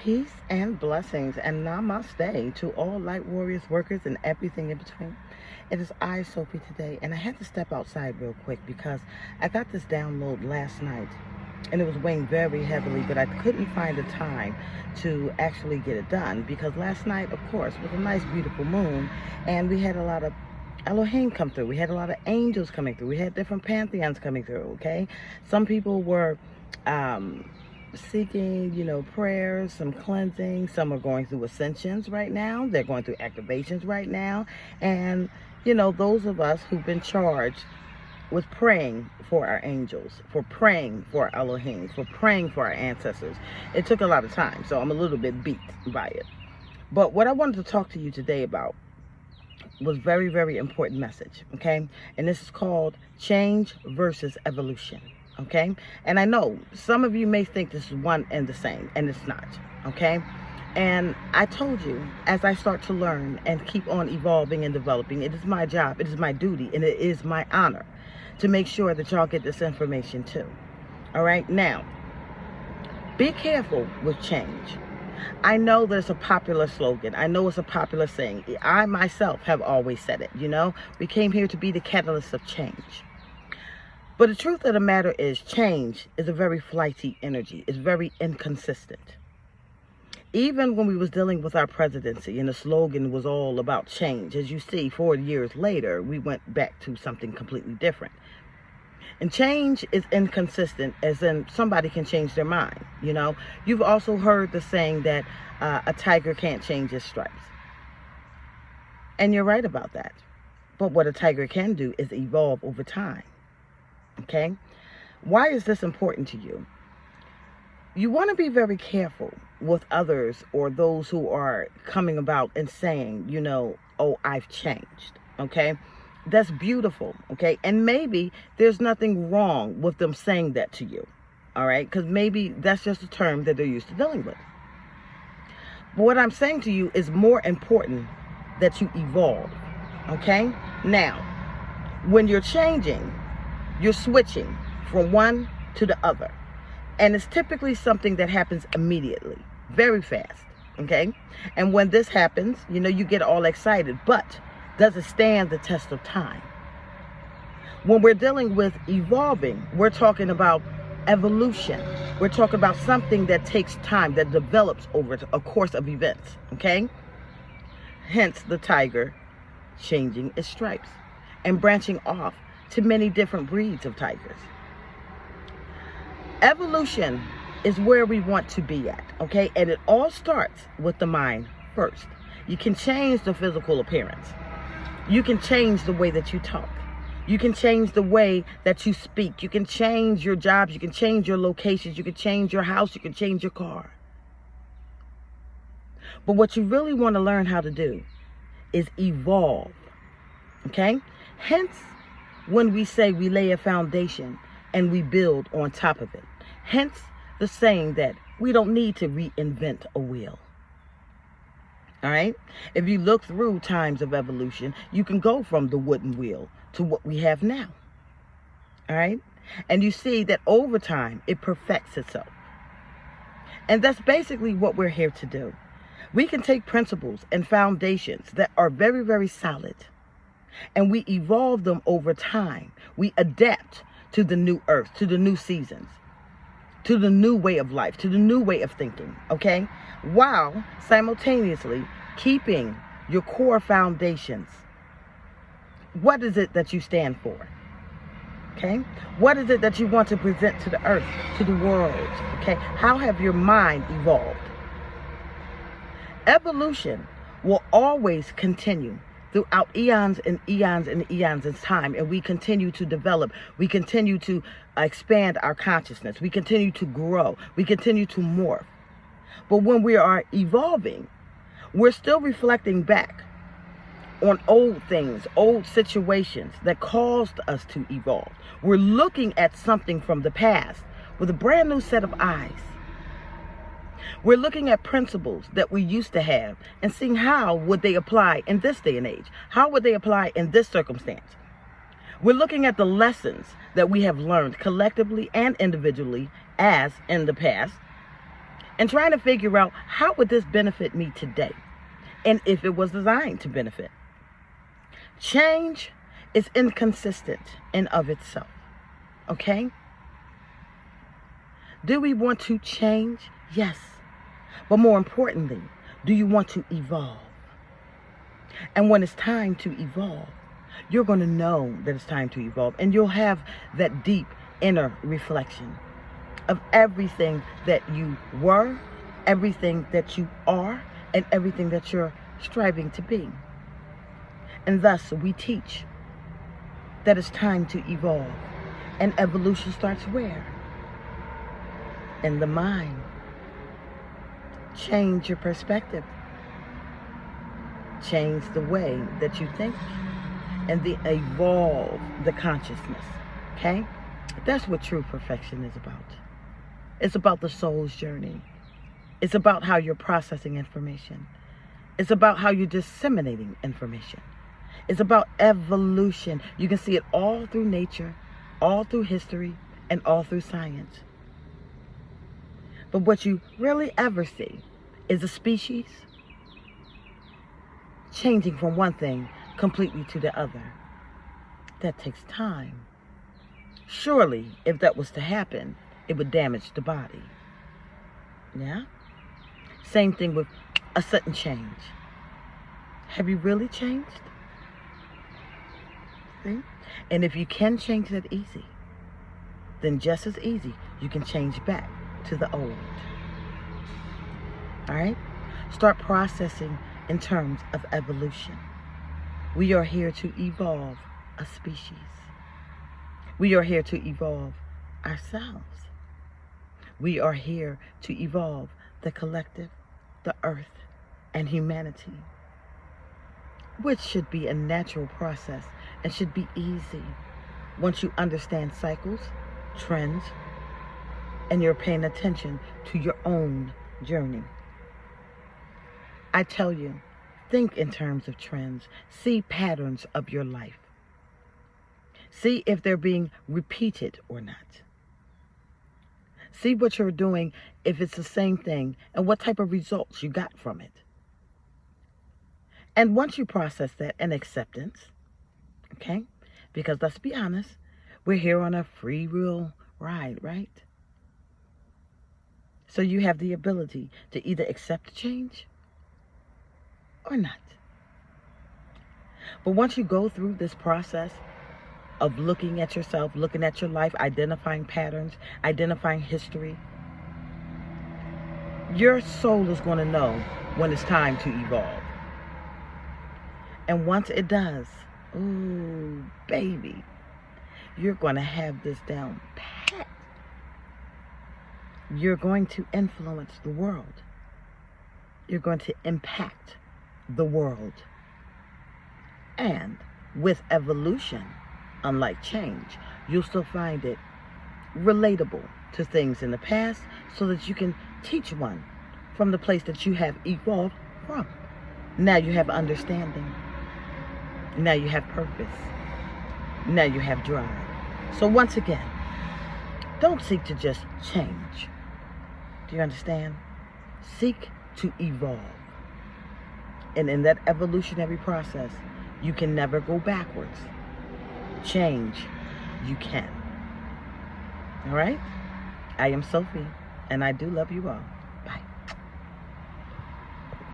Peace and blessings and namaste to all light warriors, workers, and everything in between. It is I, Sophie, today, and I had to step outside real quick because I got this download last night and it was weighing very heavily, but I couldn't find the time to actually get it done because last night, of course, was a nice, beautiful moon, and we had a lot of Elohim come through. We had a lot of angels coming through. We had different pantheons coming through, okay? Some people were seeking, prayers, some cleansing. Some are going through ascensions right now. They're going through activations right now. And, those of us who've been charged with praying for our angels, for praying for our Elohim, for praying for our ancestors. It took a lot of time, so I'm a little bit beat by it. But what I wanted to talk to you today about was very, very important message, okay? And this is called change versus evolution, okay? And I know some of you may think this is one and the same, and it's not, okay? And I told you, as I start to learn and keep on evolving and developing, it is my job, it is my duty, and it is my honor to make sure that y'all get this information too. All right? Now, be careful with change. I know that it's a popular slogan. I know it's a popular saying. I myself have always said it, We came here to be the catalyst of change. But the truth of the matter is change is a very flighty energy. It's very inconsistent. Even when we was dealing with our presidency and the slogan was all about change, as you see, 40 years later, we went back to something completely different. And change is inconsistent, as in somebody can change their mind, You've also heard the saying that a tiger can't change his stripes. And you're right about that. But what a tiger can do is evolve over time, okay? Why is this important to you? You want to be very careful with others or those who are coming about and saying, oh, I've changed, okay? That's beautiful, okay? And maybe there's nothing wrong with them saying that to you, all right? Because maybe that's just a term that they're used to dealing with. But what I'm saying to you is more important that you evolve, okay? Now, when you're changing, you're switching from one to the other. And it's typically something that happens immediately, very fast, okay? And when this happens, you get all excited, but does it stand the test of time? When we're dealing with evolving, we're talking about evolution. We're talking about something that takes time, that develops over a course of events, okay? Hence the tiger changing its stripes and branching off to many different breeds of tigers. Evolution is where we want to be at, okay? And it all starts with the mind first. You can change the physical appearance. You can change the way that you talk. You can change the way that you speak. You can change your jobs. You can change your locations. You can change your house. You can change your car. But what you really want to learn how to do is evolve, okay? Hence, when we say we lay a foundation and we build on top of it. Hence the saying that we don't need to reinvent a wheel. All right? If you look through times of evolution, you can go from the wooden wheel to what we have now. All right? And you see that over time, it perfects itself. And that's basically what we're here to do. We can take principles and foundations that are very, very solid, and we evolve them over time. We adapt to the new earth, to the new seasons, to the new way of life, to the new way of thinking, okay? While simultaneously keeping your core foundations. What is it that you stand for? Okay? What is it that you want to present to the earth, to the world? Okay? How have your mind evolved? Evolution will always continue throughout eons and eons and eons of time, and we continue to develop, we continue to expand our consciousness, we continue to grow, we continue to morph. But when we are evolving, we're still reflecting back on old things, old situations that caused us to evolve. We're looking at something from the past with a brand new set of eyes. We're looking at principles that we used to have and seeing how would they apply in this day and age? How would they apply in this circumstance? We're looking at the lessons that we have learned collectively and individually as in the past, and trying to figure out how would this benefit me today, and if it was designed to benefit. Change is inconsistent in of itself. Okay? Do we want to change? Yes. But more importantly, do you want to evolve? And when it's time to evolve, you're going to know that it's time to evolve. And you'll have that deep inner reflection of everything that you were, everything that you are, and everything that you're striving to be. And thus, we teach that it's time to evolve. And evolution starts where? In the mind. Change your perspective. Change the way that you think. And evolve the consciousness. Okay? That's what true perfection is about. It's about the soul's journey. It's about how you're processing information. It's about how you're disseminating information. It's about evolution. You can see it all through nature, all through history, and all through science. But what you really ever see is a species changing from one thing completely to the other. That takes time. Surely, if that was to happen, it would damage the body. Yeah? Same thing with a sudden change. Have you really changed? See? And if you can change that easy, then just as easy, you can change back to the old. All right? Start processing in terms of evolution. We are here to evolve a species. We are here to evolve ourselves. We are here to evolve the collective, the earth, and humanity, which should be a natural process and should be easy once you understand cycles, trends, and you're paying attention to your own journey. I tell you, think in terms of trends. See patterns of your life. See if they're being repeated or not. See what you're doing, if it's the same thing, and what type of results you got from it. And once you process that, and acceptance, okay? Because let's be honest, we're here on a free will ride, right? So you have the ability to either accept change or not. But once you go through this process of looking at yourself, looking at your life, identifying patterns, identifying history, your soul is going to know when it's time to evolve. And once it does, ooh, baby, you're going to have this down pat. You're going to influence the world. You're going to impact the world. And with evolution, unlike change, you'll still find it relatable to things in the past so that you can teach one from the place that you have evolved from. Now you have understanding. Now you have purpose. Now you have drive. So once again, don't seek to just change. Do you understand? Seek to evolve. And in that evolutionary process, you can never go backwards. Change, you can. All right? I am Sophie, and I do love you all.